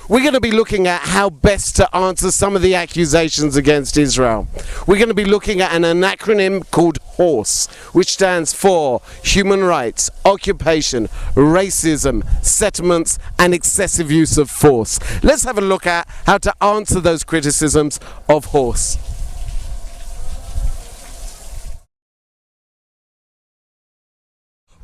We're going to be looking at how best to answer some of the accusations against Israel. We're going to be looking at an acronym called HORSE, which stands for Human Rights, Occupation, Racism, Settlements and Excessive Use of Force. Let's have a look at how to answer those criticisms of HORSE.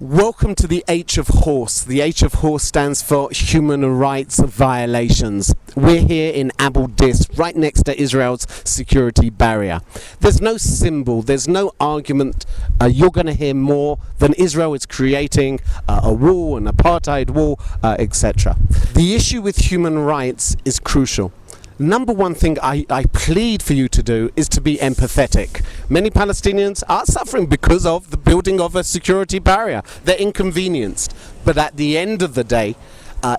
Welcome to the H of HORSE. The H of HORSE stands for Human Rights Violations. We're here in Abu Dis, right next to Israel's security barrier. There's no symbol, there's no argument. You're going to hear more than Israel is creating a wall, an apartheid wall, etc. The issue with human rights is crucial. Number one thing I plead for you to do is to be empathetic. Many Palestinians are suffering because of the building of a security barrier. They're inconvenienced. But at the end of the day,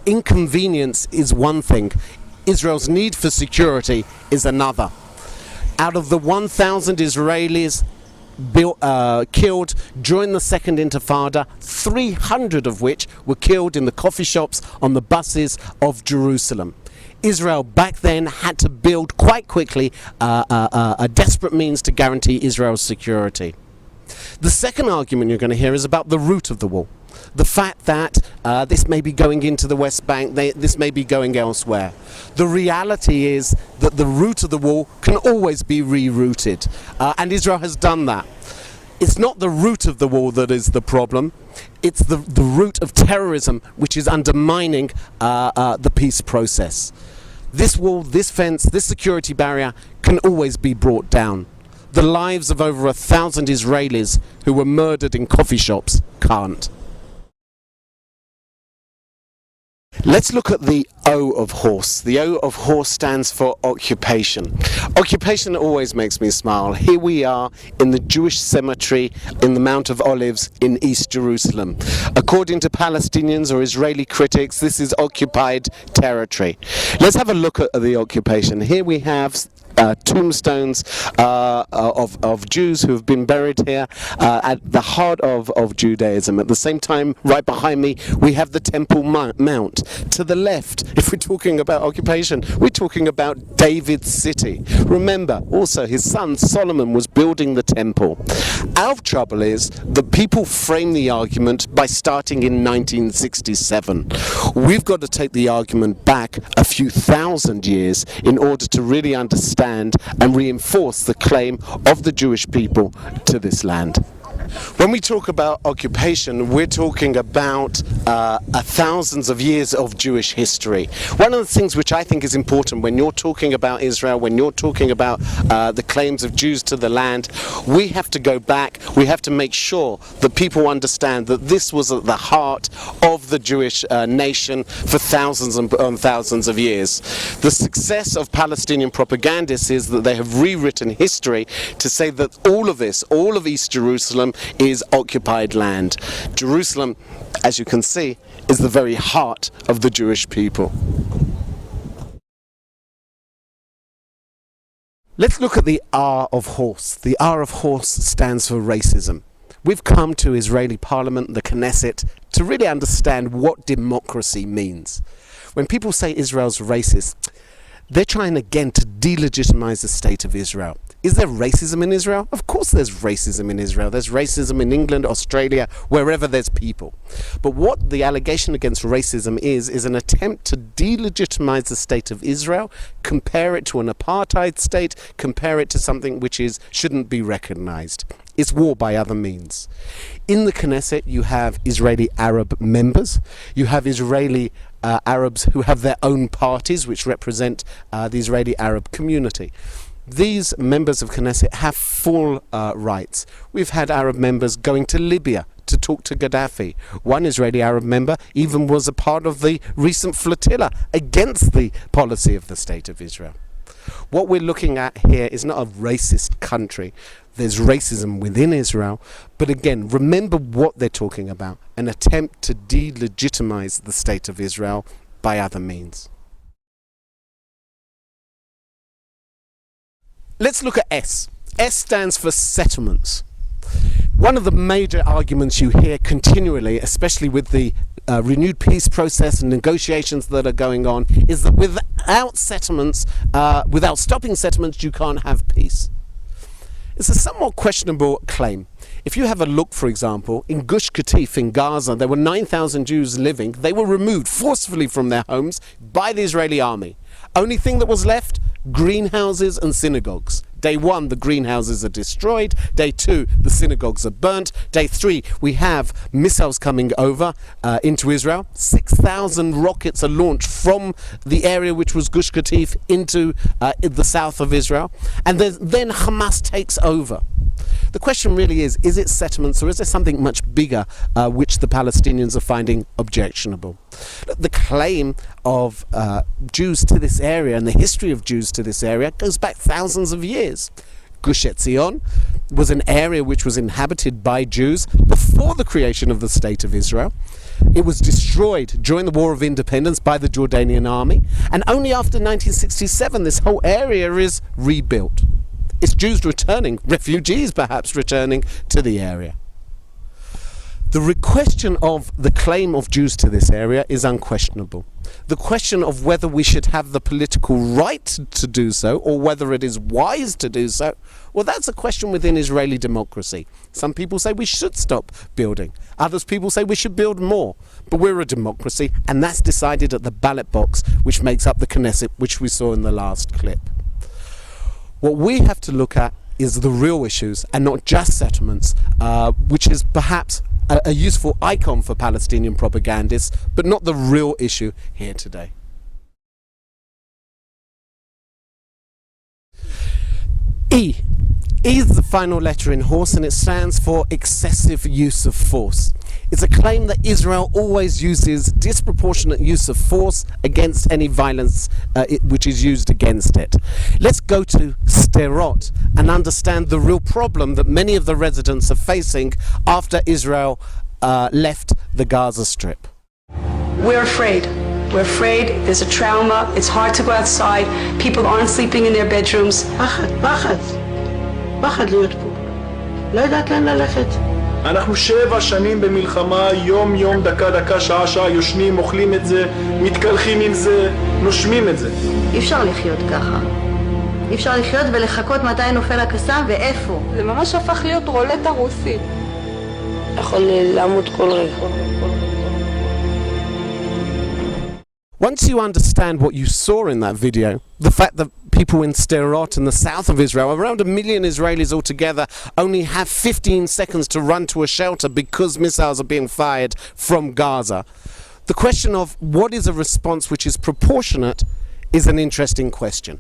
inconvenience is one thing. Israel's need for security is another. Out of the 1,000 Israelis killed during the Second Intifada, 300 of which were killed in the coffee shops on the buses of Jerusalem. Israel back then had to build quite quickly a desperate means to guarantee Israel's security. The second argument you're going to hear is about the root of the wall. The fact that this may be going into the West Bank, this may be going elsewhere. The reality is that the root of the wall can always be rerouted, and Israel has done that. It's not the root of the wall that is the problem, it's the root of terrorism which is undermining the peace process. This wall, this fence, this security barrier can always be brought down. The lives of over 1,000 Israelis who were murdered in coffee shops can't. Let's look at the O of HORSE. The O of HORSE stands for occupation. Occupation always makes me smile. Here we are in the Jewish cemetery in the Mount of Olives in East Jerusalem. According to Palestinians or Israeli critics, this is occupied territory. Let's have a look at the occupation. Here we have tombstones of Jews who have been buried here at the heart of Judaism. At the same time, right behind me, we have the Temple Mount. To the left, if we're talking about occupation, we're talking about David's city. Remember, also, his son Solomon was building the temple. Our trouble is that people frame the argument by starting in 1967. We've got to take the argument back a few thousand years in order to really understand and reinforce the claim of the Jewish people to this land. When we talk about occupation, we're talking about thousands of years of Jewish history. One of the things which I think is important when you're talking about Israel, when you're talking about the claims of Jews to the land, we have to go back, we have to make sure that people understand that this was at the heart of the Jewish nation for thousands and thousands of years. The success of Palestinian propagandists is that they have rewritten history to say that all of this, all of East Jerusalem, is occupied land. Jerusalem, as you can see, is the very heart of the Jewish people. Let's look at the R of HORSE. The R of HORSE stands for racism. We've come to Israeli Parliament, the Knesset, to really understand what democracy means. When people say Israel's racist, they're trying again to delegitimize the state of Israel. Is there racism in Israel? Of course there's racism in Israel. There's racism in England, Australia, wherever there's people. But what the allegation against racism is an attempt to delegitimize the state of Israel, compare it to an apartheid state, compare it to something which shouldn't be recognized. It's war by other means. In the Knesset, you have Israeli Arab members. You have Israeli Arabs who have their own parties which represent the Israeli Arab community. These members of Knesset have full rights. We've had Arab members going to Libya to talk to Gaddafi. One Israeli Arab member even was a part of the recent flotilla against the policy of the State of Israel. What we're looking at here is not a racist country. There's racism within Israel, but again, remember what they're talking about, an attempt to delegitimize the State of Israel by other means. Let's look at S. S stands for settlements. One of the major arguments you hear continually, especially with the renewed peace process and negotiations that are going on is that without settlements, without stopping settlements, you can't have peace. It's a somewhat questionable claim. If you have a look, for example, in Gush Katif in Gaza, there were 9,000 Jews living. They were removed forcefully from their homes by the Israeli army. Only thing that was left, greenhouses and synagogues. Day 1, the greenhouses are destroyed. Day 2, the synagogues are burnt. Day 3, we have missiles coming over into Israel. 6,000 rockets are launched from the area which was Gush Katif into the south of Israel. And then Hamas takes over. The question really is it settlements, or is there something much bigger which the Palestinians are finding objectionable? The claim of Jews to this area and the history of Jews to this area goes back thousands of years. Gush Etzion was an area which was inhabited by Jews before the creation of the State of Israel. It was destroyed during the War of Independence by the Jordanian army, and only after 1967 this whole area is rebuilt. It's Jews returning, refugees perhaps returning to the area. The question of the claim of Jews to this area is unquestionable. The question of whether we should have the political right to do so, or whether it is wise to do so, well, that's a question within Israeli democracy. Some people say we should stop building. Others people say we should build more. But we're a democracy, and that's decided at the ballot box, which makes up the Knesset, which we saw in the last clip. What we have to look at is the real issues, and not just settlements, which is perhaps a useful icon for Palestinian propagandists, but not the real issue here today. E is the final letter in horse, and it stands for excessive use of force. It's a claim that Israel always uses disproportionate use of force against any violence which is used against it. Let's go to Sderot and understand the real problem that many of the residents are facing after Israel left the Gaza Strip. We're afraid. We're afraid. There's a trauma. It's hard to go outside. People aren't sleeping in their bedrooms. פחד להיות פה. לא יודעת לאן ללכת. אנחנו 7 שנים במלחמה, יום יום, דקה דקה, שעה שעה, יושנים, אוכלים את זה, מתקלחים עם זה, נושמים את זה. אי אפשר לחיות ככה. אי אפשר לחיות ולחכות מתי נופל הקסאם ואיפה. זה ממש הפך להיות רולטה רוסית. יכול לעמוד כל רגע. Once you understand what you saw in that video, the fact that people in Sderot in the south of Israel, around 1 million Israelis altogether, only have 15 seconds to run to a shelter because missiles are being fired from Gaza. The question of what is a response which is proportionate is an interesting question.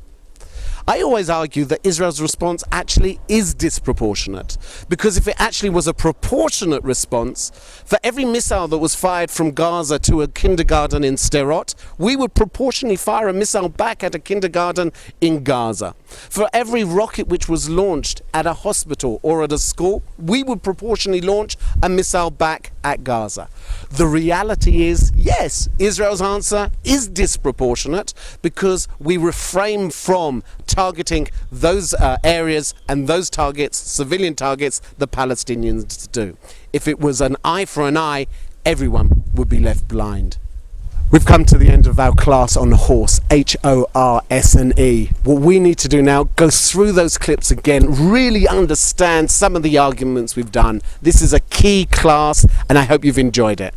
I always argue that Israel's response actually is disproportionate, because if it actually was a proportionate response, for every missile that was fired from Gaza to a kindergarten in Sderot, we would proportionally fire a missile back at a kindergarten in Gaza. For every rocket which was launched at a hospital or at a school, we would proportionally launch a missile back at Gaza. The reality is, yes, Israel's answer is disproportionate because we refrain from targeting those areas and those targets, civilian targets, the Palestinians do. If it was an eye for an eye, everyone would be left blind. We've come to the end of our class on horse, H-O-R-S-N-E. What we need to do now, go through those clips again, really understand some of the arguments we've done. This is a key class, and I hope you've enjoyed it.